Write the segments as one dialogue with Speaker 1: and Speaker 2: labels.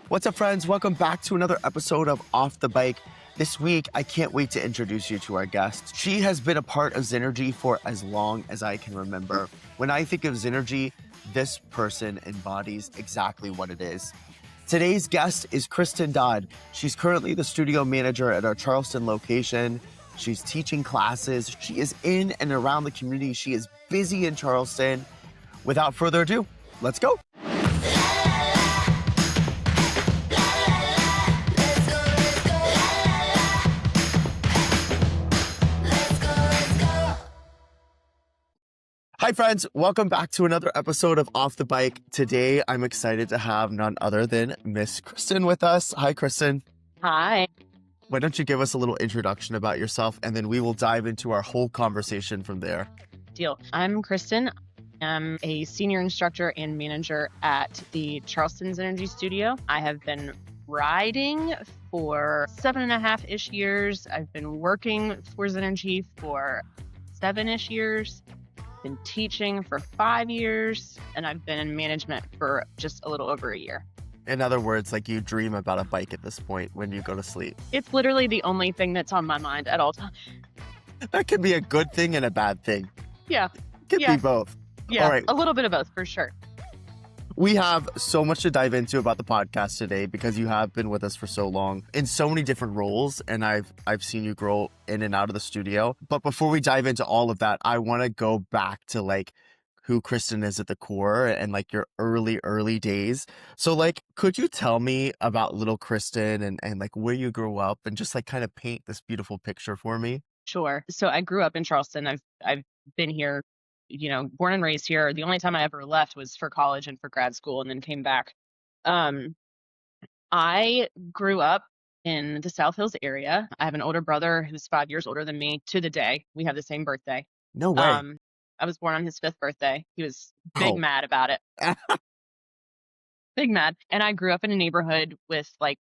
Speaker 1: What's up, friends? Welcome back to another episode of Off the Bike. This week, I can't wait to introduce you to our guest. She has been a part of Zenergy for as long as I can remember. When I think of Zenergy, this person embodies exactly what it is. Today's guest is Kristen Dodd. She's currently the studio manager at our Charleston location. She's teaching classes. She is in and around the community. She is busy in Charleston. Without further ado, let's go. Hi, friends. Welcome back to another episode of Off the Bike. Today, I'm excited to have none other than Miss Kristen with us. Hi, Kristen.
Speaker 2: Hi.
Speaker 1: Why don't you give us a little introduction about yourself, and then we will dive into our whole conversation from there.
Speaker 2: Deal. I'm Kristen. I'm a senior instructor and manager at the Charleston Zenergy studio. I have been riding for 7.5-ish years. I've been working for Zenergy for 7-ish years. Been teaching for 5 years, and I've been in management for just a little over a year.
Speaker 1: In other words, like you dream about a bike at this point when you go to sleep.
Speaker 2: It's literally the only thing that's on my mind at all times.
Speaker 1: That could be a good thing and a bad thing.
Speaker 2: Yeah.
Speaker 1: It could be both.
Speaker 2: Yeah,
Speaker 1: All right.
Speaker 2: A little bit of both for sure.
Speaker 1: We have so much to dive into about the podcast today because you have been with us for so long in so many different roles, and I've seen you grow in and out of the studio. But before we dive into all of that, I want to go back to like who Kristen is at the core and like your early days. So like, could you tell me about little Kristen and like where you grew up and just like kind of paint this beautiful picture for me?
Speaker 2: Sure. So I grew up in Charleston. I've been here, born and raised here. The only time I ever left was for college and for grad school, and then came back. I grew up in the South Hills area. I have an older brother who's 5 years older than me to the day. We have the same birthday.
Speaker 1: No way.
Speaker 2: I was born on his 5th birthday. He was big mad about it.
Speaker 1: Oh.
Speaker 2: Big mad. And I grew up in a neighborhood with like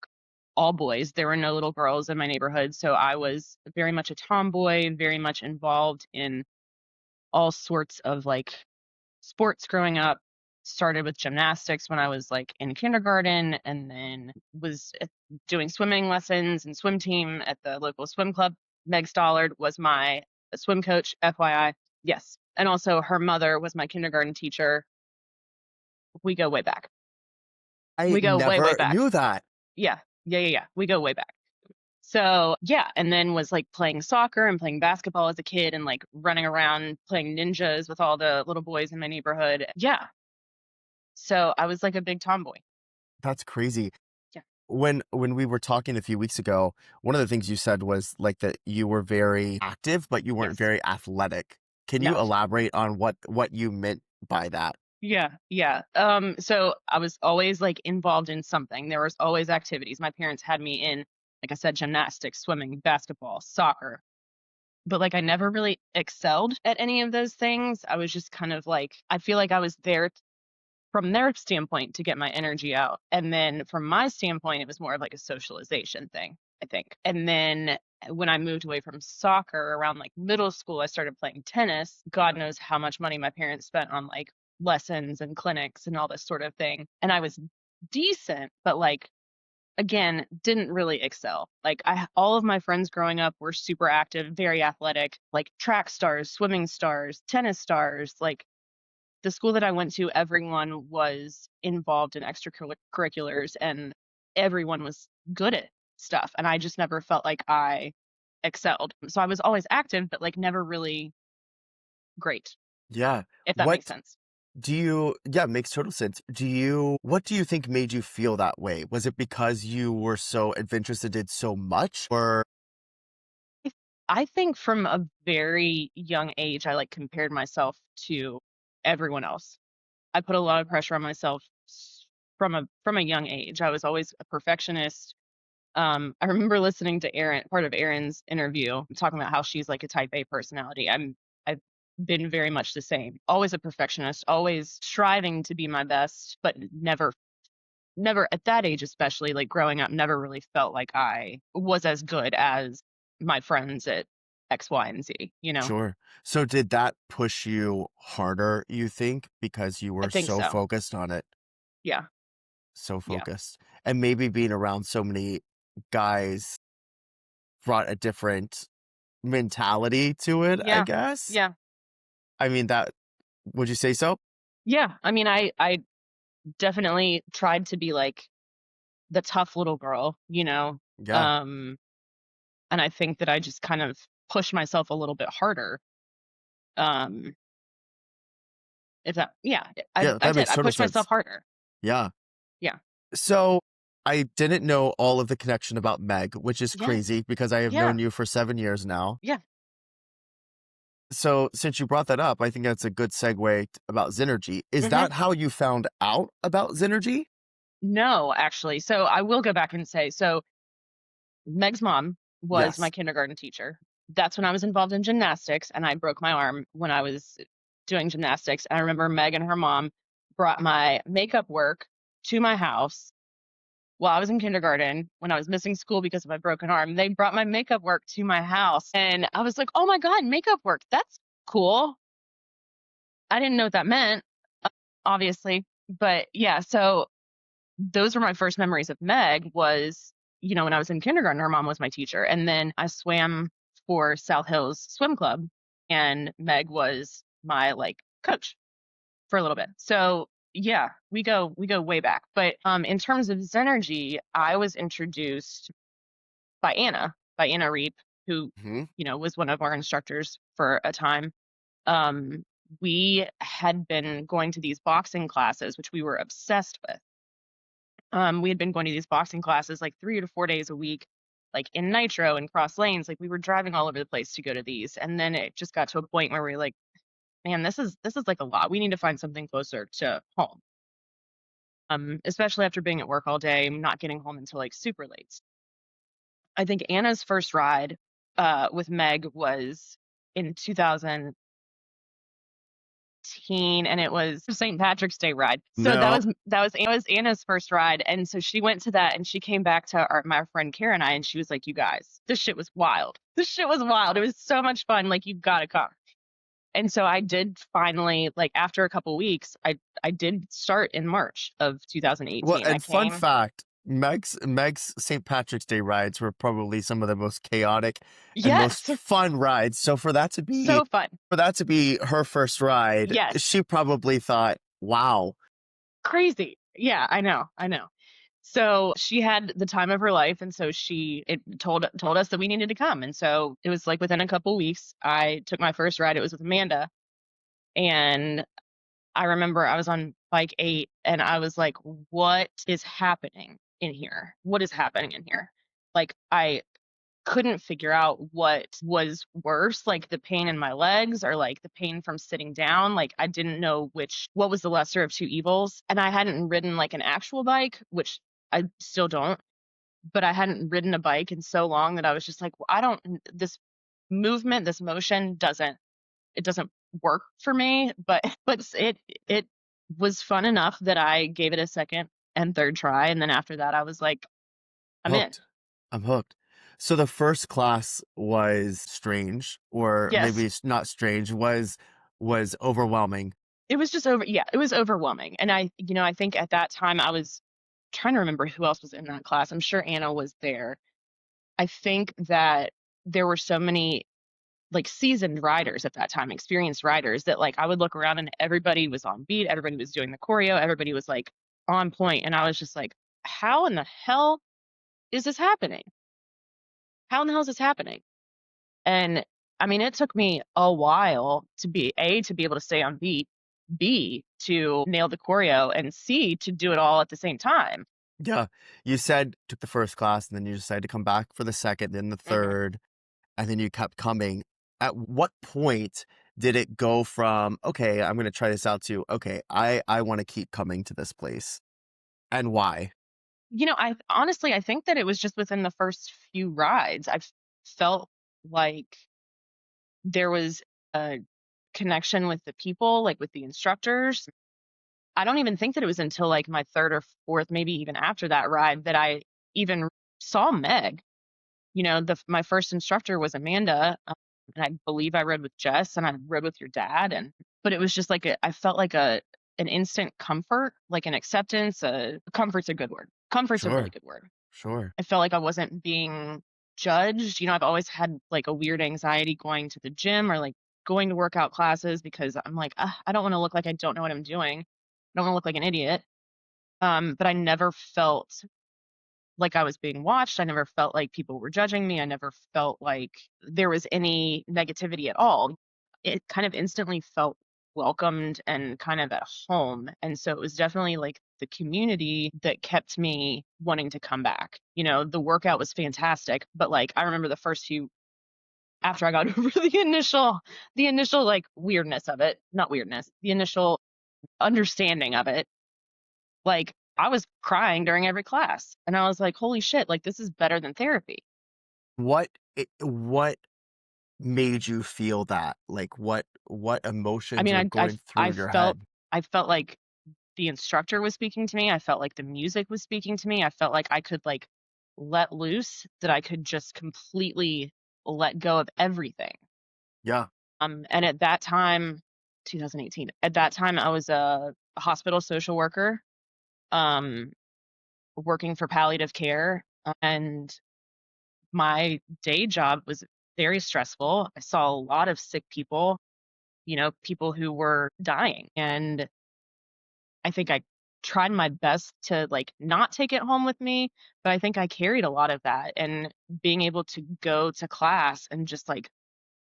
Speaker 2: all boys. There were no little girls in my neighborhood. So I was very much a tomboy, very much involved in all sorts of like sports growing up. Started with gymnastics when I was like in kindergarten, and then was doing swimming lessons and swim team at the local swim club. Meg Stollard was my swim coach, FYI. Yes. And also her mother was my kindergarten teacher. We go way back.
Speaker 1: We go
Speaker 2: way
Speaker 1: never
Speaker 2: back.
Speaker 1: knew that.
Speaker 2: Yeah. We go way back. So yeah, and then was like playing soccer and playing basketball as a kid and like running around playing ninjas with all the little boys in my neighborhood. Yeah. So I was like a big tomboy.
Speaker 1: That's crazy.
Speaker 2: Yeah.
Speaker 1: When we were talking a few weeks ago, one of the things you said was like that you were very active, but you weren't very athletic. Can you elaborate on what you meant by that?
Speaker 2: Yeah. So I was always like involved in something. There was always activities. My parents had me in, like I said, gymnastics, swimming, basketball, soccer. But like I never really excelled at any of those things. I was just kind of like, I feel like I was there from their standpoint to get my energy out. And then from my standpoint, it was more of like a socialization thing, I think. And then when I moved away from soccer around like middle school, I started playing tennis. God knows how much money my parents spent on like lessons and clinics and all this sort of thing. And I was decent, but like, again, didn't really excel. Like all of my friends growing up were super active, very athletic, like track stars, swimming stars, tennis stars. Like the school that I went to, everyone was involved in extracurriculars and everyone was good at stuff. And I just never felt like I excelled. So I was always active, but like never really great.
Speaker 1: Yeah.
Speaker 2: If that makes sense.
Speaker 1: It makes total sense. What do you think made you feel that way? Was it because you were so adventurous and did so much, or?
Speaker 2: I think from a very young age, I like compared myself to everyone else. I put a lot of pressure on myself from a young age. I was always a perfectionist. I remember listening to part of Erin's interview, talking about how she's like a type A personality. I've been very much the same. Always a perfectionist, always striving to be my best, but never at that age, especially like growing up, never really felt like I was as good as my friends at X, Y, and Z,
Speaker 1: Sure. So did that push you harder, you think, because you were so
Speaker 2: so.
Speaker 1: focused on it?
Speaker 2: Yeah.
Speaker 1: so
Speaker 2: Yeah.
Speaker 1: focused. And maybe being around so many guys brought a different mentality to it, I
Speaker 2: Yeah.
Speaker 1: guess.
Speaker 2: Yeah.
Speaker 1: I mean, that would you say so?
Speaker 2: Yeah. I mean, I definitely tried to be like the tough little girl, you know.
Speaker 1: Yeah.
Speaker 2: Um, and I think that I just kind of pushed myself a little bit harder. Um, if that, yeah,
Speaker 1: Yeah,
Speaker 2: I
Speaker 1: that
Speaker 2: did.
Speaker 1: makes
Speaker 2: I
Speaker 1: total
Speaker 2: pushed myself
Speaker 1: sense.
Speaker 2: harder.
Speaker 1: Yeah.
Speaker 2: Yeah.
Speaker 1: So I didn't know all of the connection about Meg, which is
Speaker 2: Yeah.
Speaker 1: crazy because I have
Speaker 2: Yeah.
Speaker 1: known you for 7 years now.
Speaker 2: Yeah.
Speaker 1: So since you brought that up, I think that's a good segue about Zenergy. Is
Speaker 2: Hmm.
Speaker 1: that how you found out about Zenergy?
Speaker 2: No, actually. So I will go back and say, so Meg's mom was my
Speaker 1: Yes.
Speaker 2: kindergarten teacher. That's when I was involved in gymnastics, and I broke my arm when I was doing gymnastics. And I remember Meg and her mom brought my makeup work to my house while I was in kindergarten when I was missing school because of my broken arm. They brought my makeup work to my house, and I was like, oh my God, makeup work. That's cool. I didn't know what that meant, uh, obviously. But yeah, so those were my first memories of Meg was, when I was in kindergarten, her mom was my teacher. And then I swam for South Hills Swim Club and Meg was my like coach for a little bit. So yeah, we go way back. But in terms of Zenergy, I was introduced by Anna Reap, who,
Speaker 1: Hmm.
Speaker 2: was one of our instructors for a time. Um, we had been going to these boxing classes, which we were obsessed with. We had been going to these boxing classes like 3 to 4 days a week, like in Nitro and Cross Lanes. Like we were driving all over the place to go to these. And then it just got to a point where we are like, man, this is like a lot. We need to find something closer to home. Especially after being at work all day, not getting home until like super late. I think Anna's first ride with Meg was in 2000 and it was St. Patrick's Day ride. So that
Speaker 1: No.
Speaker 2: was Anna's first ride, and so she went to that, and she came back to my friend Kara and I, and she was like, "You guys, this shit was wild. This shit was wild. It was so much fun. Like you've got to come." And so I did finally, like after a couple weeks, I did start in March of
Speaker 1: Well,
Speaker 2: 2018. I
Speaker 1: and fun
Speaker 2: came.
Speaker 1: fact, Meg's St. Patrick's Day rides were probably some of the most chaotic and most
Speaker 2: Yes,
Speaker 1: fun rides. So
Speaker 2: so fun.
Speaker 1: for that to be her first ride,
Speaker 2: Yes,
Speaker 1: she probably thought, "Wow."
Speaker 2: crazy. Yeah, I know. I know. So she had the time of her life, and so it told us that we needed to come. And so it was like within a couple weeks, I took my first ride. It was with Amanda, and I remember I was on bike 8, and I was like, "What is happening in here? What is happening in here?" Like I couldn't figure out what was worse, like the pain in my legs or like the pain from sitting down. Like I didn't know what was the lesser of two evils. And I hadn't ridden like an actual bike, which I still don't, but I hadn't ridden a bike in so long that I was just like, well, I don't, this movement, this motion it doesn't work for me, but, it was fun enough that I gave it a second and third try. And then after that, I was like, I'm in.
Speaker 1: Hooked. I'm hooked. So the first class was strange, or maybe
Speaker 2: Yes.
Speaker 1: it's not strange, was overwhelming.
Speaker 2: It was just yeah, it was overwhelming. And I think at that time I was trying to remember who else was in that class. I'm sure Anna was there. I think that there were so many like seasoned riders at that time, experienced riders that like I would look around and everybody was on beat, everybody was doing the choreo, everybody was like on point, and I was just like, how in the hell is this happening? How in the hell is this happening? And I mean, it took me a while to be to be able to stay on beat, B to nail the choreo, and C to do it all at the same time.
Speaker 1: Yeah. You said took the first class and then you decided to come back for the second, then the
Speaker 2: Hmm.
Speaker 1: third, and then you kept coming. At what point did it go from, okay, I'm going to try this out to, okay, I want to keep coming to this place? And why?
Speaker 2: I honestly I think that it was just within the first few rides. Felt like there was a connection with the people, like with the instructors. I don't even think that it was until like my third or fourth, maybe even after that ride, that I even saw Meg. My first instructor was Amanda, and I believe I rode with Jess, and I rode with your dad, but it was just like I felt like an instant comfort, like an acceptance. Comfort's a good word. Comfort's a really
Speaker 1: Sure.
Speaker 2: good word.
Speaker 1: Sure.
Speaker 2: I felt like I wasn't being judged. I've always had like a weird anxiety going to the gym or like going to workout classes because I'm like, I don't want to look like I don't know what I'm doing. I don't want to look like an idiot. But I never felt like I was being watched. I never felt like people were judging me. I never felt like there was any negativity at all. It kind of instantly felt welcomed and kind of at home. And so it was definitely like the community that kept me wanting to come back. The workout was fantastic, but like I remember the first few after I got over the initial like weirdness of it, not weirdness, the initial understanding of it, like, I was crying during every class, and I was like, "Holy shit, like, this is better than therapy."
Speaker 1: What made you feel that? Like, what
Speaker 2: I
Speaker 1: emotions
Speaker 2: mean,
Speaker 1: were
Speaker 2: I
Speaker 1: going
Speaker 2: I
Speaker 1: through your
Speaker 2: felt
Speaker 1: head?
Speaker 2: I felt like the instructor was speaking to me, I felt like the music was speaking to me, I felt like I could, like, let loose, that I could just completely let go of everything.
Speaker 1: Yeah.
Speaker 2: And at that time 2018, at that time, I was a hospital social worker, um, working for palliative care, and my day job was very stressful. I saw a lot of sick people, people who were dying. And I think I tried my best to like not take it home with me, but I think I carried a lot of that. And being able to go to class and just like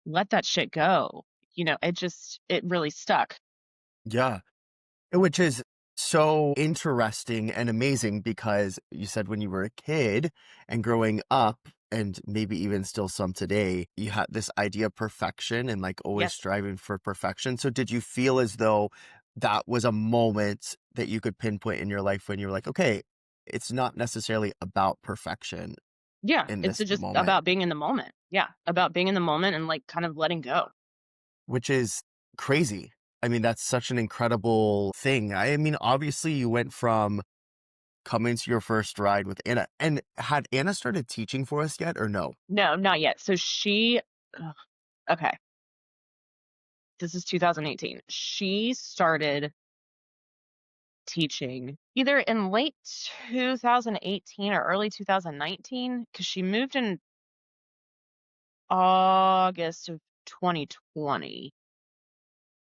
Speaker 2: let that shit go, it really stuck.
Speaker 1: Yeah. Which is so interesting and amazing because you said when you were a kid and growing up, and maybe even still some today, you had this idea of perfection and like always
Speaker 2: Yes.
Speaker 1: striving for perfection. So, did you feel as though that was a moment that you could pinpoint in your life when you were like, okay, it's not necessarily about perfection
Speaker 2: Yeah.
Speaker 1: in
Speaker 2: It's
Speaker 1: this
Speaker 2: just
Speaker 1: moment,
Speaker 2: about being in the moment. Yeah. About being in the moment and like kind of letting go.
Speaker 1: which is crazy. I mean, that's such an incredible thing. I mean, obviously, you went from coming to your first ride with Anna. And had Anna started teaching for us yet or no?
Speaker 2: No, not yet. So ugh, okay. This is 2018. She started teaching either in late 2018 or early 2019 because she moved in August of 2020.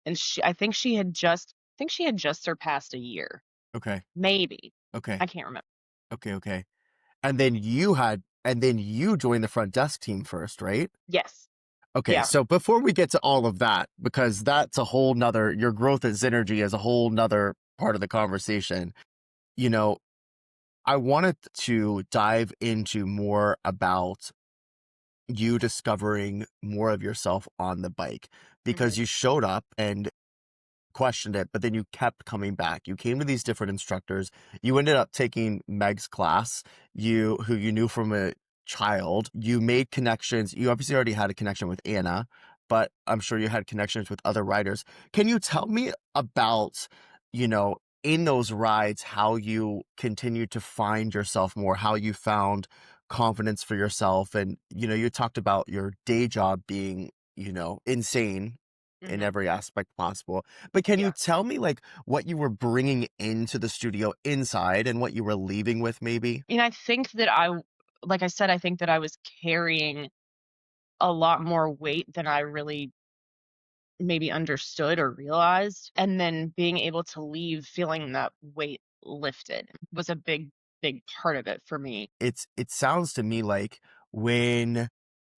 Speaker 2: And I think she had just surpassed a year.
Speaker 1: Okay.
Speaker 2: Maybe.
Speaker 1: Okay.
Speaker 2: I can't remember.
Speaker 1: Okay. Okay. And then you joined the front desk team first, right?
Speaker 2: Yes.
Speaker 1: Okay.
Speaker 2: Yeah.
Speaker 1: So before we get to all of that, because that's a whole nother, your growth at Zenergy is a whole nother part of the conversation, you know, I wanted to dive into more about you discovering more of yourself on the bike
Speaker 2: Hmm.
Speaker 1: because you showed up and questioned it, but then you kept coming back. You came to these different instructors. You ended up taking Meg's class, who you knew from a child. You made connections. You obviously already had a connection with Anna, but I'm sure you had connections with other riders. Can you tell me about, in those rides, how you continued to find yourself more, how you found confidence for yourself? And, you talked about your day job being, insane in
Speaker 2: Hmm.
Speaker 1: every aspect possible. But can you
Speaker 2: Yeah.
Speaker 1: tell me like what you were bringing into the studio inside and what you were leaving with maybe?
Speaker 2: And I think that like I said, I think that I was carrying a lot more weight than I really maybe understood or realized, and then being able to leave feeling that weight lifted was a big, big part of it for me.
Speaker 1: It sounds to me like when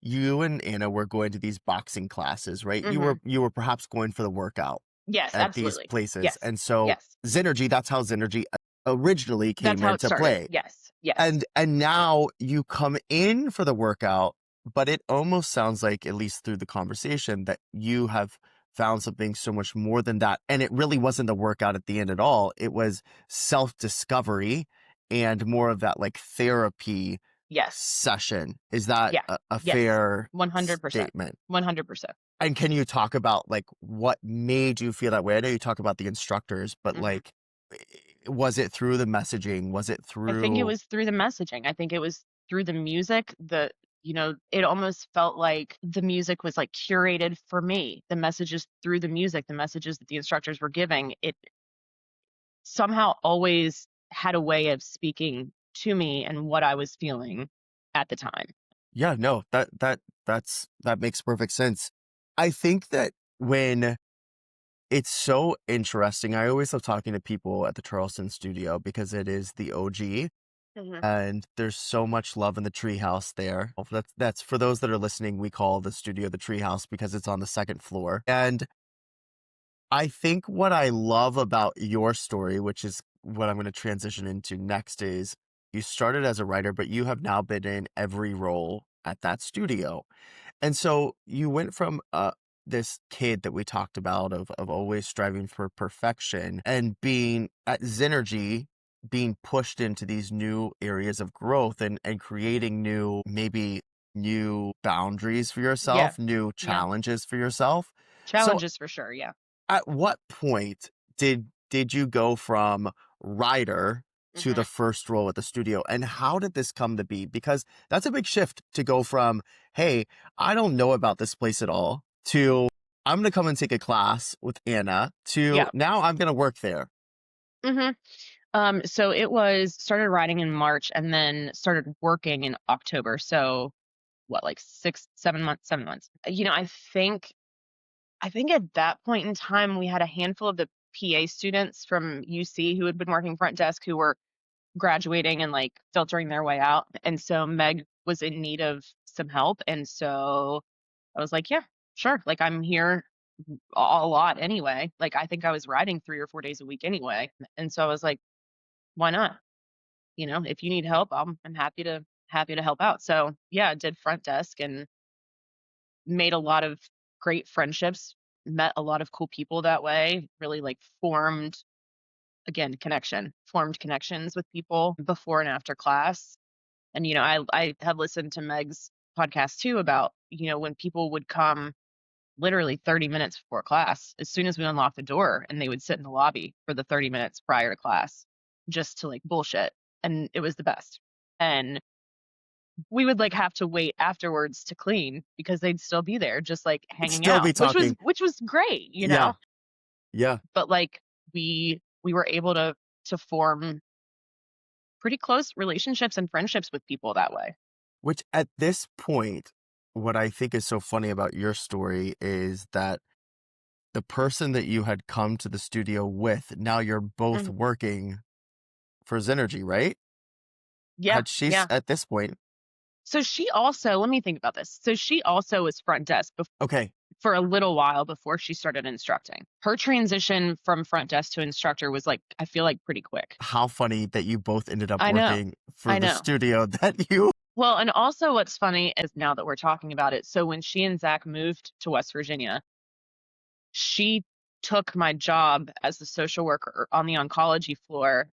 Speaker 1: you and Anna were going to these boxing classes, right? You
Speaker 2: Mhm.
Speaker 1: were you were perhaps going for the workout
Speaker 2: Yes,
Speaker 1: at these
Speaker 2: absolutely.
Speaker 1: places.
Speaker 2: Yes.
Speaker 1: And so
Speaker 2: Yes.
Speaker 1: Zenergy, that's how Zenergy originally
Speaker 2: That's
Speaker 1: came
Speaker 2: how it
Speaker 1: into
Speaker 2: started.
Speaker 1: play.
Speaker 2: Yes. Yes.
Speaker 1: And now you come in for the workout, but it almost sounds like, at least through the conversation, that you have found something so much more than that. And it really wasn't the workout at the end at all. It was self-discovery and more of that like therapy
Speaker 2: Yes.
Speaker 1: session. Is that
Speaker 2: Yeah.
Speaker 1: a
Speaker 2: Yes.
Speaker 1: fair
Speaker 2: 100%.
Speaker 1: statement?
Speaker 2: 100%.
Speaker 1: And can you talk about like what made you feel that way? I know you talk about the instructors, but
Speaker 2: Mhm.
Speaker 1: like, was it through the messaging? Was it
Speaker 2: I think it
Speaker 1: through
Speaker 2: was through the messaging. I think it was through the music, it almost felt like the music was like curated for me. The messages through the music, the messages that the instructors were giving, somehow always had a way of speaking to me and what I was feeling at the time.
Speaker 1: Yeah, no, that makes perfect sense. I think that when it's so interesting, I always love talking to people at the Charleston studio because it is the OG
Speaker 2: Mhm.
Speaker 1: and there's so much love in the treehouse there. That's for those that are listening, we call the studio the treehouse because it's on the second floor. And I think what I love about your story, which is what I'm going to transition into next, is you started as a writer, but you have now been in every role at that studio. And so you went from this kid that we talked about of always striving for perfection and being at Zenergy, being pushed into these new areas of growth and creating maybe new boundaries for
Speaker 2: Yeah.
Speaker 1: yourself, new
Speaker 2: Yeah.
Speaker 1: challenges for yourself. So
Speaker 2: Challenges for sure. Yeah.
Speaker 1: at what point did you go from writer to the
Speaker 2: Hmm.
Speaker 1: first role at the studio, and how did this come to be? Because that's a big shift to go from, hey, I don't know about this place at all, to I'm going to come and take a class with Anna, to
Speaker 2: Yeah.
Speaker 1: now I'm going to work there.
Speaker 2: Hmm. So it was started writing in March and then started working in October. So what, like 6, 7 months, 7 months. I think at that point in time we had a handful of the PA students from UC who had been working front desk who were graduating and like filtering their way out. And so Meg was in need of some help. And so I was like, yeah, sure. Like I'm here a lot anyway. Like I think I was writing 3 or 4 days a week anyway. And so I was like, why not? If you need help, I'm happy to help out. So yeah, I did front desk and made a lot of great friendships, met a lot of cool people that way, really like formed connections with people before and after class. And I have listened to Meg's podcast too about, when people would come literally 30 minutes before class, as soon as we unlocked the door, and they would sit in the lobby for the 30 minutes prior to class just to like bullshit. And it was the best. And we would like have to wait afterwards to clean because they'd still be there just like hanging
Speaker 1: Still
Speaker 2: out,
Speaker 1: be
Speaker 2: which was
Speaker 1: talking.
Speaker 2: which was great.
Speaker 1: Yeah, yeah.
Speaker 2: But like we were able to form pretty close relationships and friendships with people that way.
Speaker 1: Which at this point, what I think is so funny about your story is that the person that you had come to the studio with, now you're both
Speaker 2: Mhm.
Speaker 1: working for Zenergy, right?
Speaker 2: Yeah, yeah.
Speaker 1: At this point,
Speaker 2: So she also, let me think about this. So she also was front desk
Speaker 1: okay,
Speaker 2: for a little while before she started instructing. Her transition from front desk to instructor was like, I feel like pretty quick.
Speaker 1: how funny that you both ended up
Speaker 2: I know.
Speaker 1: working for
Speaker 2: I
Speaker 1: the
Speaker 2: know.
Speaker 1: studio that you.
Speaker 2: Well, and also what's funny is now that we're talking about it. So when she and Zach moved to West Virginia, she took my job as the social worker on the oncology floor.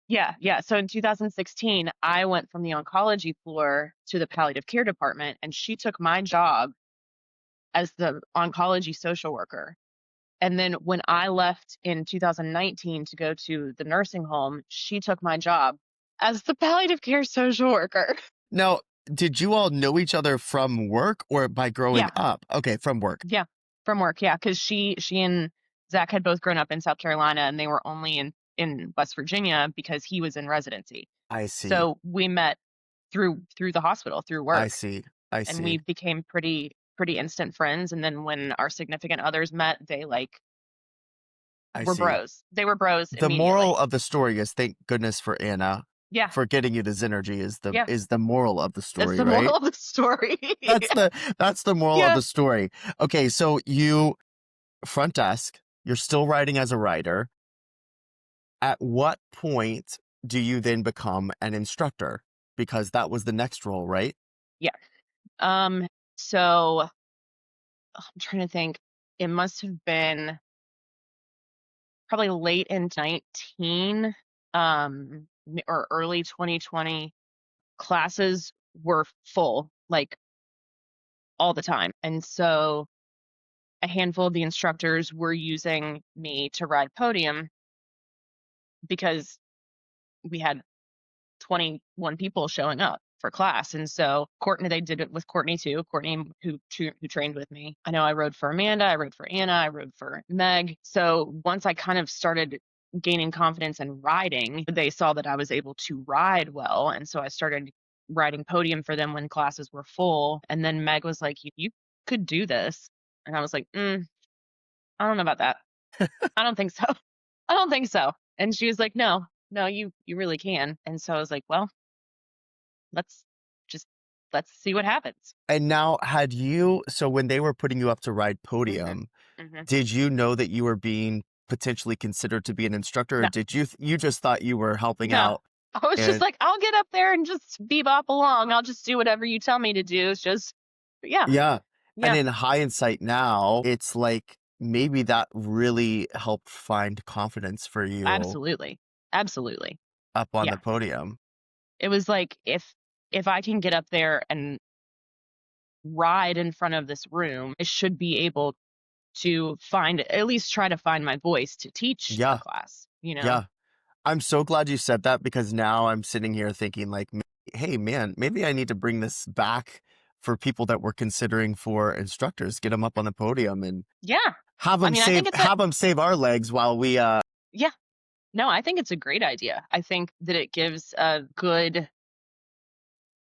Speaker 2: Yeah, yeah. So in 2016, I went from the oncology floor to the palliative care department, and she took my job as the oncology social worker. And then when I left in 2019 to go to the nursing home, she took my job as the palliative care social worker.
Speaker 1: Now, did you all know each other from work or by growing
Speaker 2: Yeah,
Speaker 1: up? Okay, from work.
Speaker 2: yeah, from work. Yeah, because she and Zach had both grown up in South Carolina, and they were only in West Virginia because he was in residency.
Speaker 1: I see.
Speaker 2: So we met through the hospital, through
Speaker 1: I
Speaker 2: work,
Speaker 1: see. I
Speaker 2: and we
Speaker 1: see.
Speaker 2: became pretty instant friends. And then when our significant others met, they like
Speaker 1: I
Speaker 2: were
Speaker 1: see.
Speaker 2: bros. They were bros
Speaker 1: The moral
Speaker 2: immediately.
Speaker 1: of the story is thank goodness for Anna
Speaker 2: Yeah,
Speaker 1: for getting you to Zenergy
Speaker 2: yeah.
Speaker 1: is the moral of the
Speaker 2: That's
Speaker 1: story,
Speaker 2: the
Speaker 1: right?
Speaker 2: moral of the story.
Speaker 1: That's the moral of
Speaker 2: Yeah.
Speaker 1: the story. Okay, so you front desk, you're still writing as a writer. At what point do you then become an instructor? Because that was the next role, right?
Speaker 2: Yeah. So I'm trying to think. It must have been probably late in 19, or early 2020. Classes were full, like all the time. And so a handful of the instructors were using me to ride podium because we had 21 people showing up for class. And so Courtney, they did it with Courtney too. Courtney, who trained with me. I know I rode for Amanda, I rode for Anna, I rode for Meg. So once I kind of started gaining confidence in riding, they saw that I was able to ride well. And so I started riding podium for them when classes were full. And then Meg was like, you could do this. And I was like, I don't know about that. I don't think so. I don't think so. And she was like, no, no, you really can. And so I was like, well, let's just let's see what happens.
Speaker 1: And now, so when they were putting you up to ride
Speaker 2: Hmm.
Speaker 1: podium,
Speaker 2: Hmm.
Speaker 1: did you know that you were being potentially considered to be an instructor, or
Speaker 2: No,
Speaker 1: did you just thought you were helping
Speaker 2: no.
Speaker 1: out?
Speaker 2: I was just
Speaker 1: And
Speaker 2: like, I'll get up there and just bebop along. I'll just do whatever you tell me to do. It's just, yeah,
Speaker 1: yeah, and
Speaker 2: yeah,
Speaker 1: in hindsight now, it's like maybe that really helped find confidence for you
Speaker 2: absolutely, absolutely.
Speaker 1: up on
Speaker 2: Yeah,
Speaker 1: the podium.
Speaker 2: it was like if I can get up there and ride in front of this room, I should be able to find at least try to find my voice to teach a
Speaker 1: Yeah,
Speaker 2: class. You know?
Speaker 1: yeah. I'm so glad you said that because now I'm sitting here thinking like, hey man, maybe I need to bring this back for people that we're considering for instructors. Get them up on the podium and
Speaker 2: Yeah.
Speaker 1: have
Speaker 2: I
Speaker 1: them
Speaker 2: mean, I
Speaker 1: save
Speaker 2: think it's a
Speaker 1: have them save our legs while we
Speaker 2: yeah. No, I think it's a great idea. I think that it gives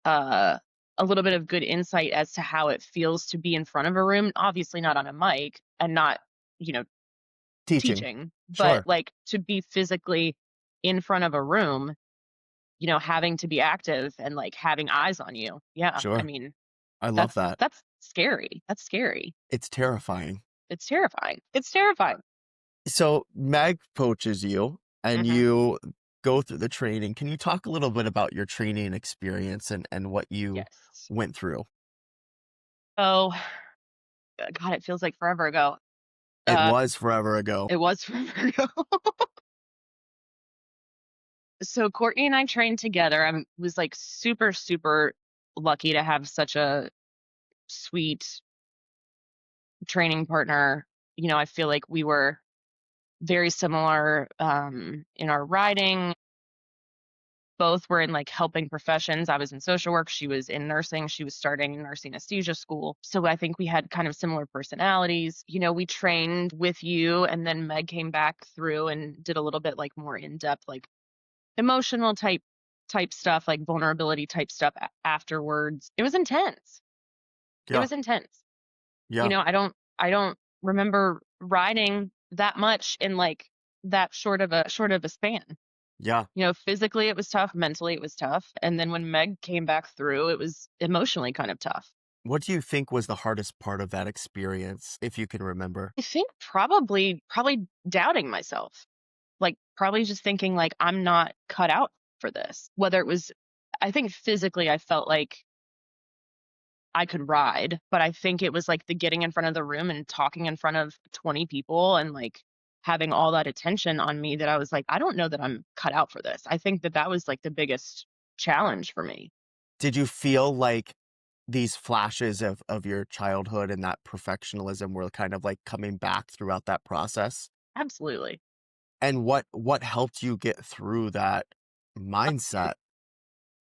Speaker 2: uh a little bit of good insight as to how it feels to be in front of a room, obviously not on a mic and not, you know,
Speaker 1: teaching.
Speaker 2: teaching, but
Speaker 1: Sure,
Speaker 2: like to be physically in front of a room, having to be active and like having eyes on you. Yeah. I
Speaker 1: sure.
Speaker 2: mean,
Speaker 1: I love
Speaker 2: that's
Speaker 1: that.
Speaker 2: that's scary. That's scary.
Speaker 1: It's terrifying.
Speaker 2: It's terrifying. It's terrifying.
Speaker 1: So Meg coaches you and
Speaker 2: Hmm.
Speaker 1: you go through the training. Can you talk a little bit about your training experience and what you
Speaker 2: Yes.
Speaker 1: went through?
Speaker 2: Oh, God, it feels like forever ago.
Speaker 1: It
Speaker 2: Uh,
Speaker 1: was forever ago.
Speaker 2: it was forever ago. So Courtney and I trained together. I was like super, super lucky to have such a sweet training partner. I feel like we were very similar in our riding. Both were in like helping professions. I was in social work. She was in nursing. She was starting nursing anesthesia school. So I think we had kind of similar personalities. We trained with you, and then Meg came back through and did a little bit like more in depth, like emotional type stuff, like vulnerability type stuff afterwards. It was intense. It
Speaker 1: Yeah,
Speaker 2: was intense.
Speaker 1: yeah,
Speaker 2: I don't remember riding that much in like that short of a span.
Speaker 1: yeah.
Speaker 2: Physically it was tough, mentally it was tough. And then when Meg came back through, it was emotionally kind of tough.
Speaker 1: What do you think was the hardest part of that experience, if you can remember?
Speaker 2: I think probably doubting myself. Like probably just thinking like I'm not cut out for this. Whether it was I think physically I felt like I could ride, but I think it was like the getting in front of the room and talking in front of 20 people and like having all that attention on me that I was like, I don't know that I'm cut out for this. I think that that was like the biggest challenge for me.
Speaker 1: Did you feel like these flashes of your childhood and that perfectionism were kind of like coming back throughout that process?
Speaker 2: Absolutely.
Speaker 1: And what helped you get through that mindset?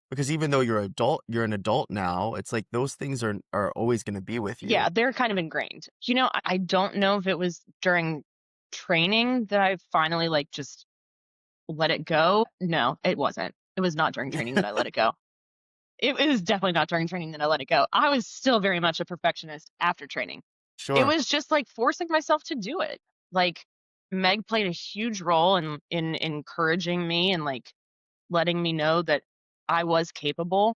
Speaker 1: Because even though you're an adult now, it's like those things are always going to be with you.
Speaker 2: Yeah, they're kind of ingrained. I don't know if it was during training that I finally like just let it go. No, it wasn't. It was not during training that I let it go. It was definitely not during training that I let it go. I was still very much a perfectionist after training. It
Speaker 1: Sure.
Speaker 2: was just like forcing myself to do it. Like Meg played a huge role in encouraging me and like letting me know that I was capable.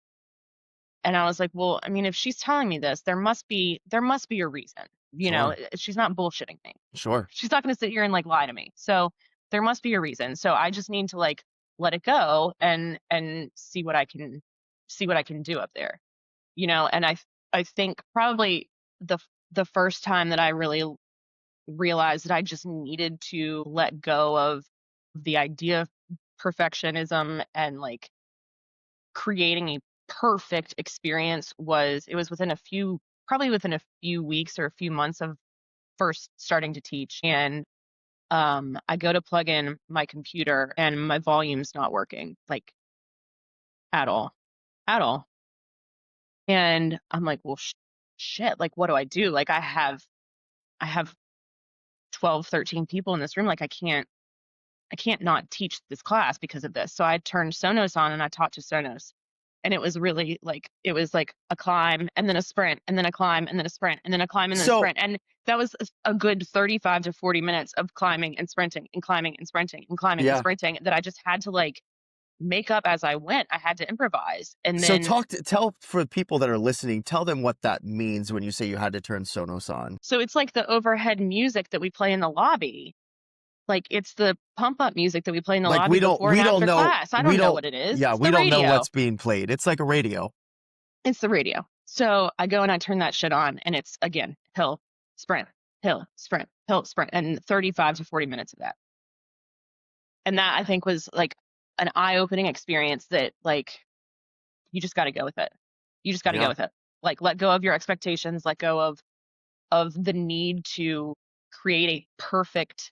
Speaker 2: And I was like, well, I mean, if she's telling me this, there must be a reason.
Speaker 1: Sure.
Speaker 2: She's not bullshitting me.
Speaker 1: Sure.
Speaker 2: She's not going to sit here and like lie to me. So there must be a reason. So I just need to like let it go and see what I can do up there. And I think probably the first time that I really realized that I just needed to let go of the idea of perfectionism and like creating a perfect experience was within a few weeks or a few months of first starting to teach. And I go to plug in my computer and my volume's not working like at all, at all. And I'm like, well, shit, like, what do I do? Like, I have 12, 13 people in this room. Like, I can't. I can't not teach this class because of this. So I turned Sonos on and I taught to Sonos. And it was really like, it was like a climb and then a sprint and then a climb and then a sprint and then a climb and then a
Speaker 1: So
Speaker 2: sprint. And that was a good 35 to 40 minutes of climbing and sprinting and climbing and sprinting and climbing and
Speaker 1: yeah.
Speaker 2: sprinting that I just had to like make up as I went. I had to improvise. And
Speaker 1: So
Speaker 2: then,
Speaker 1: tell for people that are listening, tell them what that means when you say you had to turn Sonos on.
Speaker 2: so it's like the overhead music that we play in the lobby. Like it's the pump up music that we play in the
Speaker 1: Like
Speaker 2: lobby before and
Speaker 1: we don't
Speaker 2: after
Speaker 1: know
Speaker 2: class. I don't know what it is.
Speaker 1: yeah,
Speaker 2: It's
Speaker 1: we
Speaker 2: the
Speaker 1: don't know
Speaker 2: radio.
Speaker 1: what's being played. It's like a radio.
Speaker 2: It's the radio. So I go and I turn that shit on, and it's again hill, sprint, and 35 to 40 minutes of that. And that I think was like an eye opening experience that like you just got to go with it. You just got to go
Speaker 1: Yeah.
Speaker 2: with it. Like let go of your expectations, let go of the need to create a perfect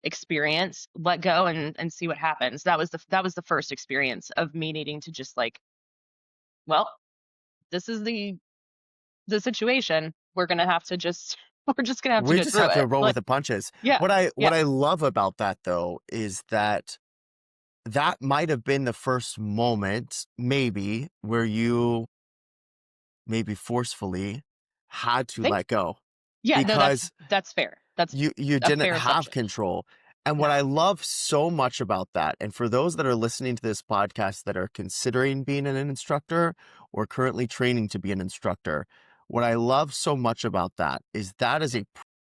Speaker 2: experience, let go and see what happens. That was the first experience of me needing to just like, well, this is the situation. We're gonna have to just we're just gonna have to
Speaker 1: We
Speaker 2: go
Speaker 1: just
Speaker 2: through
Speaker 1: have to
Speaker 2: it.
Speaker 1: roll with
Speaker 2: Like,
Speaker 1: the punches.
Speaker 2: yeah,
Speaker 1: What
Speaker 2: yeah,
Speaker 1: I love about that though is that that might have been the first moment maybe where you maybe forcefully had
Speaker 2: I
Speaker 1: to
Speaker 2: think,
Speaker 1: let go
Speaker 2: yeah, no,
Speaker 1: because
Speaker 2: that's fair. That's
Speaker 1: you
Speaker 2: a
Speaker 1: didn't
Speaker 2: fair
Speaker 1: have
Speaker 2: assumption.
Speaker 1: control. And what
Speaker 2: No,
Speaker 1: I love so much about that, and for those that are listening to this podcast that are considering being an instructor or currently training to be an instructor, what I love so much about that is a prime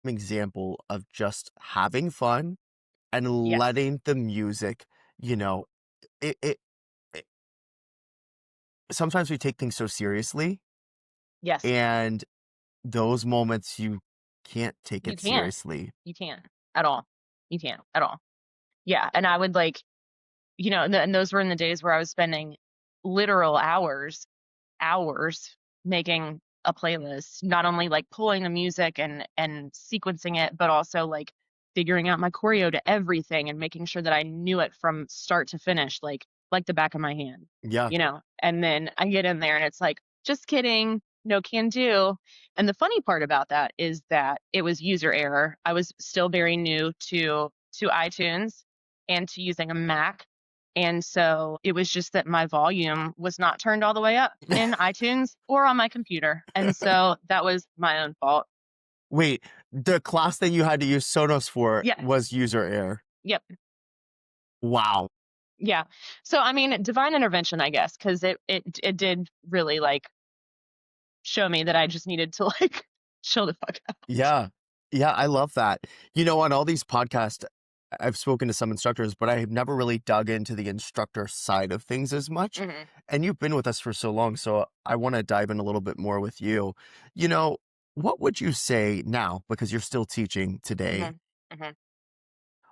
Speaker 1: example of just having fun and
Speaker 2: yes,
Speaker 1: letting the music, you know, it, it, it sometimes we take things so seriously,
Speaker 2: yes,
Speaker 1: and those moments you can't take
Speaker 2: you
Speaker 1: it
Speaker 2: can,
Speaker 1: seriously.
Speaker 2: you can at all, you can't at all. Yeah, and I would like, and those were in the days where I was spending literal hours making a playlist, not only like pulling the music and sequencing it, but also like figuring out my choreo to everything and making sure that I knew it from start to finish, like the back of my hand,
Speaker 1: Yeah.
Speaker 2: And then I get in there and it's like, just kidding, no can do. And the funny part about that is that it was user error. I was still very new to iTunes and to using a Mac. And so it was just that my volume was not turned all the way up in iTunes or on my computer. And so that was my own fault.
Speaker 1: Wait, the class that you had to use Sonos for
Speaker 2: Yeah.
Speaker 1: was user error.
Speaker 2: Yep.
Speaker 1: Wow.
Speaker 2: Yeah. So I mean, divine intervention, I guess, because it did really like show me that I just needed to like chill the fuck out.
Speaker 1: Yeah. Yeah, I love that. On all these podcasts, I've spoken to some instructors, but I have never really dug into the instructor side of things as much.
Speaker 2: Hmm.
Speaker 1: And you've been with us for so long, so I want to dive in a little bit more with you. You know, what would you say now, because you're still teaching today,
Speaker 2: Hmm. Hmm.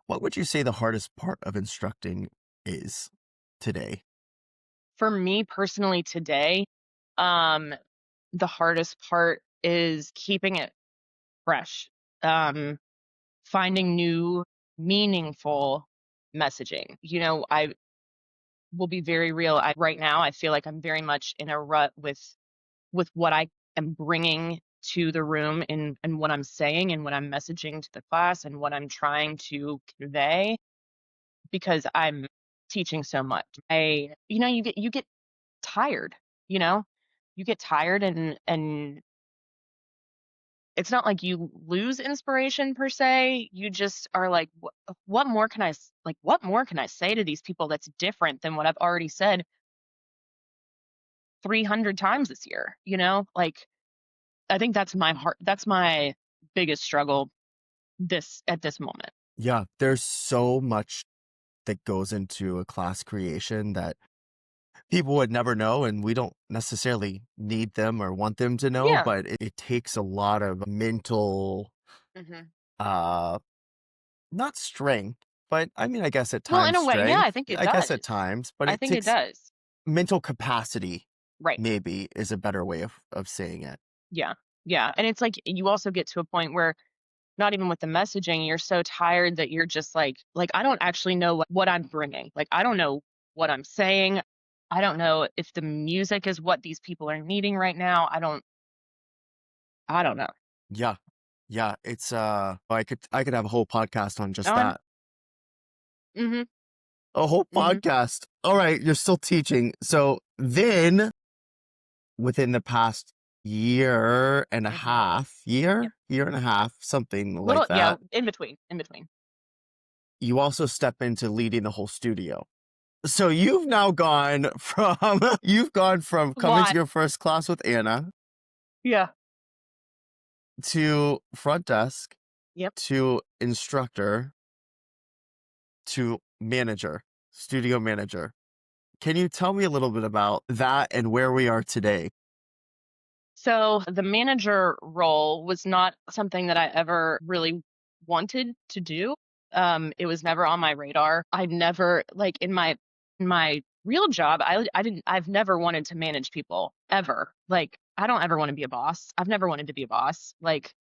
Speaker 1: what would you say the hardest part of instructing is today?
Speaker 2: For me personally today, um, the hardest part is keeping it fresh. Um, Finding new meaningful messaging. I will be very real. Right now I feel like I'm very much in a rut with what I am bringing to the room and what I'm saying and what I'm messaging to the class and what I'm trying to convey because I'm teaching so much. You get tired, you know? You get tired and it's not like you lose inspiration per se. You just are like, what more can what more can I say to these people that's different than what I've already said 300 times this year? Like I think that's my biggest struggle at this moment.
Speaker 1: Yeah, there's so much that goes into a class creation that people would never know, and we don't necessarily need them or want them to know,
Speaker 2: Yeah.
Speaker 1: but it takes a lot of mental,
Speaker 2: Hmm.
Speaker 1: uh, not strength, but I mean, I guess at
Speaker 2: Well, in
Speaker 1: times
Speaker 2: a way, yeah, I
Speaker 1: strength.
Speaker 2: think it
Speaker 1: I guess
Speaker 2: does.
Speaker 1: at times, but
Speaker 2: I
Speaker 1: it
Speaker 2: think it
Speaker 1: takes
Speaker 2: does.
Speaker 1: mental capacity,
Speaker 2: Right.
Speaker 1: maybe is a better way of saying it.
Speaker 2: Yeah. Yeah. And it's like you also get to a point where not even with the messaging, you're so tired that you're just like I don't actually know what I'm bringing. Like I don't know what I'm saying. I don't know if the music is what these people are needing right now. I don't know.
Speaker 1: Yeah. Yeah, it's I could have a whole podcast on just
Speaker 2: On
Speaker 1: that.
Speaker 2: Mm-hmm.
Speaker 1: A whole
Speaker 2: Mm-hmm.
Speaker 1: podcast. All right, you're still teaching. So then within the past year and a
Speaker 2: Mm-hmm.
Speaker 1: half,
Speaker 2: Yep.
Speaker 1: year and a half, something like
Speaker 2: Little, yeah,
Speaker 1: that,
Speaker 2: in between, in between.
Speaker 1: you also step into leading the whole studio. So you've now gone from
Speaker 2: A
Speaker 1: coming to
Speaker 2: lot.
Speaker 1: your first class with Anna
Speaker 2: Yeah.
Speaker 1: to front desk
Speaker 2: Yep.
Speaker 1: to instructor to manager, studio manager. Can you tell me a little bit about that and where we are today?
Speaker 2: So the manager role was not something that I ever really wanted to do. It was never on my radar. I never like in my real job, I've never wanted to manage people ever. Like I don't ever want to be a boss. I've never wanted to be a boss. Like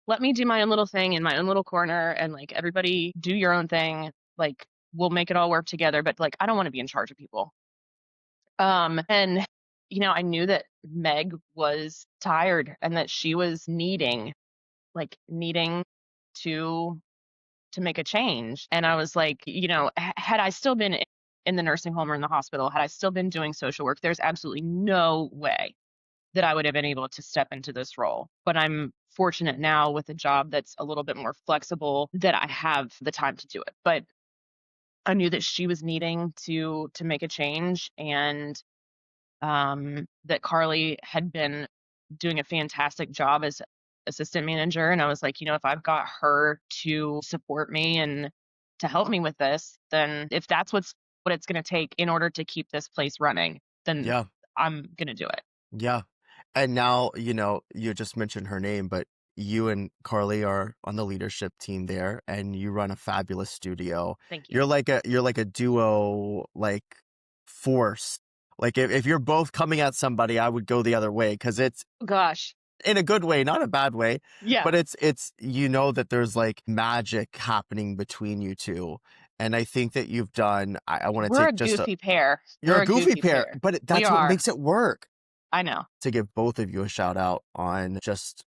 Speaker 2: let me do my own little thing in my own little corner and like everybody do your own thing. Like we'll make it all work together, but like I don't want to be in charge of people. And I knew that Meg was tired and that she was needing to make a change. And I was like, had I still been in the nursing home or in the hospital, had I still been doing social work, there's absolutely no way that I would have been able to step into this role. But I'm fortunate now with a job that's a little bit more flexible that I have the time to do it. But I knew that she was needing to make a change and that Carly had been doing a fantastic job as assistant manager. And I was like, if I've got her to support me and to help me with this, then if that's what it's going to take in order to keep this place running, then
Speaker 1: Yeah.
Speaker 2: I'm going to do it.
Speaker 1: Yeah. And now, you just mentioned her name, but you and Carly are on the leadership team there and you run a fabulous studio.
Speaker 2: Thank you.
Speaker 1: You're like a duo like force. Like if you're both coming at somebody, I would go the other way because it's
Speaker 2: Oh, gosh.
Speaker 1: in a good way, not a bad way,
Speaker 2: Yeah.
Speaker 1: but it's that there's like magic happening between you two. And I think that you've done I want to
Speaker 2: We're a
Speaker 1: take just
Speaker 2: goofy pair.
Speaker 1: you're
Speaker 2: We're
Speaker 1: a
Speaker 2: a
Speaker 1: goofy
Speaker 2: goofy
Speaker 1: pair,
Speaker 2: pair.
Speaker 1: but
Speaker 2: We
Speaker 1: that's what
Speaker 2: are.
Speaker 1: makes it work.
Speaker 2: I know.
Speaker 1: To give both of you a shout out on just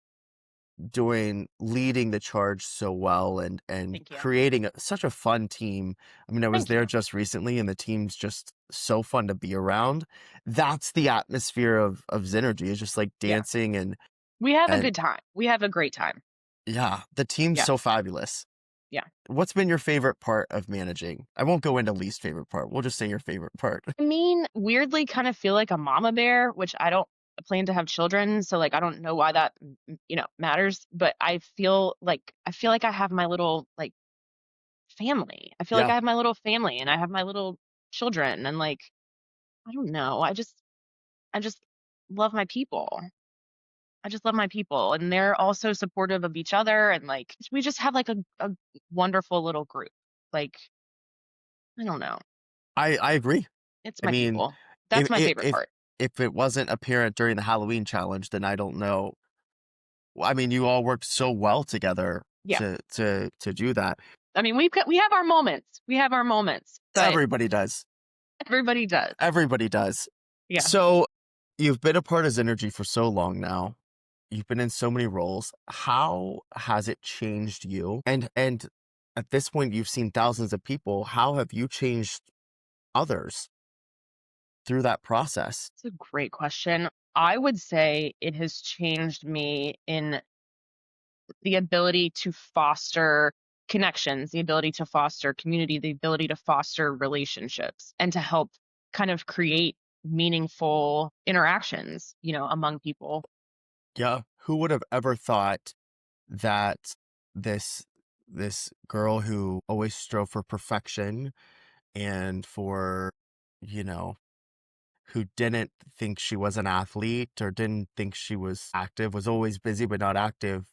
Speaker 1: leading the charge so well and
Speaker 2: Thank you.
Speaker 1: creating such a fun team. I mean, I was
Speaker 2: Thank
Speaker 1: there
Speaker 2: you.
Speaker 1: just recently and the team's just so fun to be around. That's the atmosphere of Zenergy. It's just like
Speaker 2: Yeah.
Speaker 1: dancing
Speaker 2: We have a
Speaker 1: and
Speaker 2: good time. We have a great time.
Speaker 1: yeah, the team's
Speaker 2: Yeah.
Speaker 1: so fabulous.
Speaker 2: Yeah.
Speaker 1: What's been your favorite part of managing? I won't go into least favorite part. We'll just say your favorite part.
Speaker 2: I mean, weirdly kind of feel like a mama bear, which I don't plan to have children, so like I don't know why that matters, but I feel like I have my little like family. I feel like
Speaker 1: Yeah.
Speaker 2: I have my little family and I have my little children and like I don't know. I just love my people. I just love my people and they're also supportive of each other and like we just have like a wonderful little group. Like I don't know.
Speaker 1: I agree.
Speaker 2: It's
Speaker 1: I
Speaker 2: my
Speaker 1: mean,
Speaker 2: people.
Speaker 1: if
Speaker 2: That's my
Speaker 1: if
Speaker 2: favorite
Speaker 1: if
Speaker 2: part.
Speaker 1: if it wasn't apparent during the Halloween challenge, then I don't know. I mean, you all worked so well together
Speaker 2: Yeah.
Speaker 1: to do that.
Speaker 2: I mean, we have our moments. We have our moments, but
Speaker 1: Everybody does.
Speaker 2: everybody does.
Speaker 1: Everybody does.
Speaker 2: Yeah.
Speaker 1: So you've been a part of Zenergy for so long now. You've been in so many roles. How has it changed you? And at this point, you've seen thousands of people. How have you changed others through that process?
Speaker 2: It's a great question. I would say it has changed me in the ability to foster connections, the ability to foster community, the ability to foster relationships, and to help kind of create meaningful interactions, among people.
Speaker 1: Yeah. Who would have ever thought that this this girl who always strove for perfection and for, you know, who didn't think she was an athlete or didn't think she was active, was always busy but not active,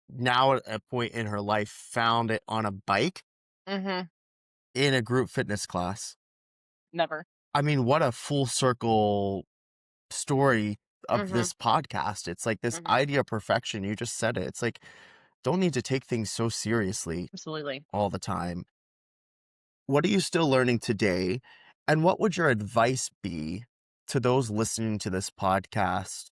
Speaker 1: now at a point in her life found it on a bike
Speaker 2: Mhm.
Speaker 1: in a group fitness class.
Speaker 2: Never.
Speaker 1: I mean, what a full circle story of
Speaker 2: Mhm.
Speaker 1: this podcast. It's like this
Speaker 2: Mhm.
Speaker 1: idea of perfection. You just said it. It's like, don't need to take things so seriously
Speaker 2: Absolutely.
Speaker 1: all the time. What are you still learning today? And what would your advice be to those listening to this podcast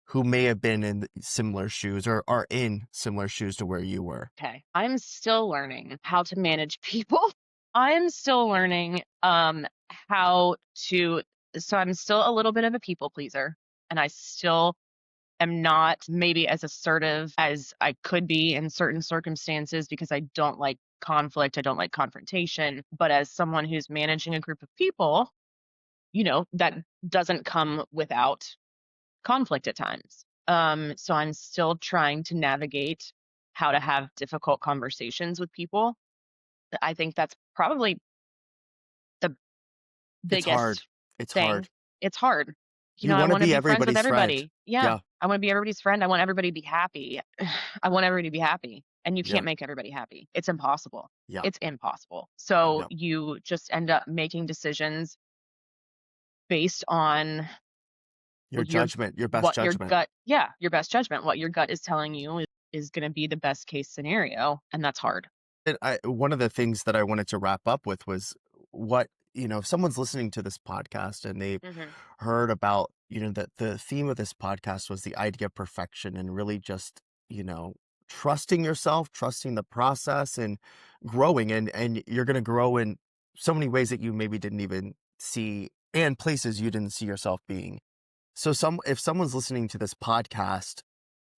Speaker 1: who may have been in similar shoes or are in similar shoes to where you were?
Speaker 2: Okay. I'm still learning how to manage people. I'm still learning how to, so I'm still a little bit of a people pleaser, and I still am not maybe as assertive as I could be in certain circumstances because I don't like conflict, I don't like confrontation. But as someone who's managing a group of people, that doesn't come without conflict at times. So I'm still trying to navigate how to have difficult conversations with people. I think that's probably the
Speaker 1: It's hard.
Speaker 2: biggest
Speaker 1: It's
Speaker 2: thing.
Speaker 1: hard.
Speaker 2: It's hard.
Speaker 1: You
Speaker 2: I
Speaker 1: want to
Speaker 2: want to
Speaker 1: be
Speaker 2: be friends with
Speaker 1: everybody's friend.
Speaker 2: everybody. Yeah.
Speaker 1: Yeah.
Speaker 2: I want to be everybody's friend. I want everybody to be happy. I want everybody to be happy. And you
Speaker 1: Yeah.
Speaker 2: can't make everybody happy. It's impossible.
Speaker 1: Yeah.
Speaker 2: It's impossible. So
Speaker 1: Yeah.
Speaker 2: you just end up making decisions based on
Speaker 1: Your judgment, your best
Speaker 2: what your
Speaker 1: judgment.
Speaker 2: gut, yeah, your best judgment, what your gut is telling you is going to be the best case scenario. And that's hard.
Speaker 1: And one of the things that I wanted to wrap up with was what, if someone's listening to this podcast and they've
Speaker 2: Hmm.
Speaker 1: heard about, that the theme of this podcast was the idea of perfection and really just, trusting yourself, trusting the process and growing. And you're going to grow in so many ways that you maybe didn't even see and places you didn't see yourself being. So if someone's listening to this podcast,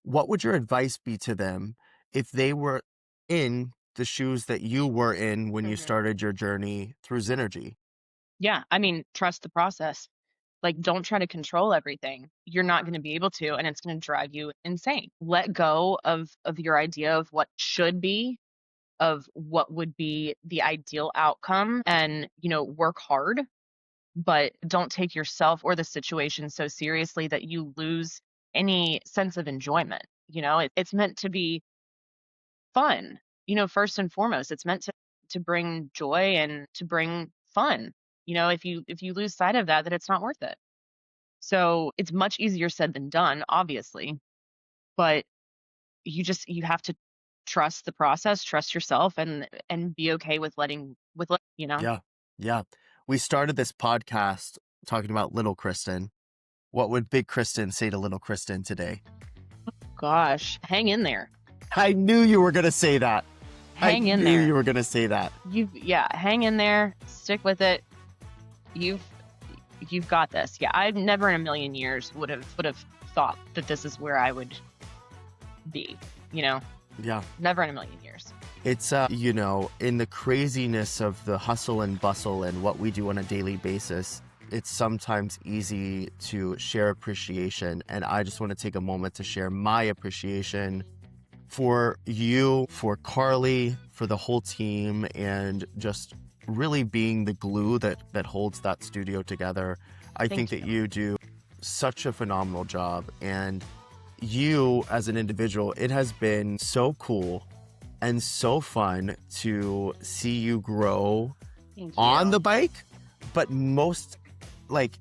Speaker 1: what would your advice be to them if they were in the shoes that you were in when you
Speaker 2: Hmm.
Speaker 1: started your journey through Zenergy?
Speaker 2: Yeah. I mean, trust the process. Like, don't try to control everything. You're not going to be able to, and it's going to drive you insane. Let go of your idea of what should be, of what would be the ideal outcome, and work hard, but don't take yourself or the situation so seriously that you lose any sense of enjoyment. It's meant to be fun. First and foremost, it's meant to bring joy and to bring fun. If you lose sight of that, then it's not worth it. So it's much easier said than done, obviously, but you have to trust the process, trust yourself, and be okay with letting.
Speaker 1: Yeah. Yeah. We started this podcast talking about little Kristen. What would big Kristen say to little Kristen today?
Speaker 2: Gosh, hang in there.
Speaker 1: I knew you were going to say that.
Speaker 2: Hang in
Speaker 1: I knew
Speaker 2: there.
Speaker 1: you were going to say that.
Speaker 2: Hang in there. Stick with it. You've got this. Yeah, I never in a million years would have thought that this is where I would be.
Speaker 1: Yeah.
Speaker 2: Never in a million years.
Speaker 1: It's, in the craziness of the hustle and bustle and what we do on a daily basis, it's sometimes easy to share appreciation. And I just want to take a moment to share my appreciation for you, for Carly, for the whole team, and just really being the glue that holds that studio together. I think that you do such a phenomenal job. And you as an individual, it has been so cool and so fun to see you grow on the bike, but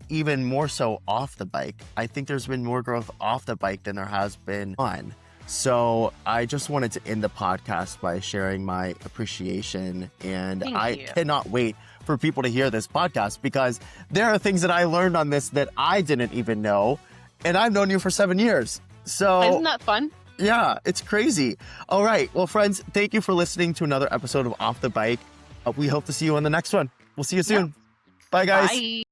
Speaker 1: even more so off the bike. I think there's been more growth off the bike than there has been on. So I just wanted to end the podcast by sharing my appreciation. And I cannot wait for people to hear this podcast because there are things that I learned on this that I didn't even know. And I've known you for 7 years. So
Speaker 2: isn't that fun?
Speaker 1: Yeah, it's crazy. All right. Well, friends, thank you for listening to another episode of Off the Bike. We hope to see you on the next one. We'll see you soon. Bye, guys.
Speaker 2: Bye.